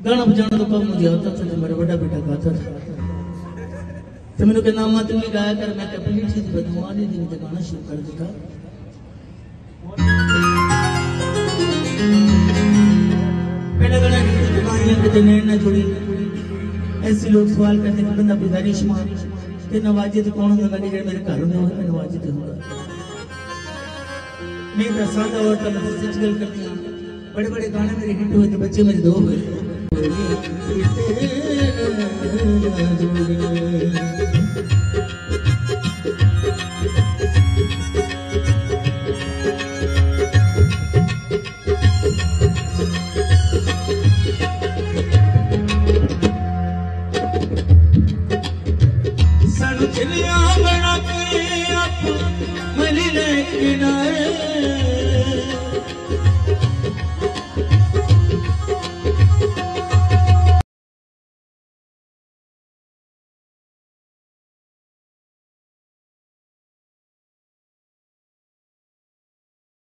गाना बजाना तो कम मुझे आता था, मेरा बड़ा बेटा गाता था। तो मैंने कहा नामा तुम भी गाया कर, मैं कपली थी बदमानी दिन के गाना शुरू कर दिया। पहला गाना जवानियां के नैन ना छोड़ी, ऐसे लोग सवाल करते कि बंदा गुजारिश मां ते नवाजे तो कौन होगा, मेरे घर होने वाला नवाजे तो होगा। मैं प्रसाद और तब सच गल करती हूं, बड़े बड़े गाने मेरे हिट हुए थे, बच्चे मेरे दो हुए।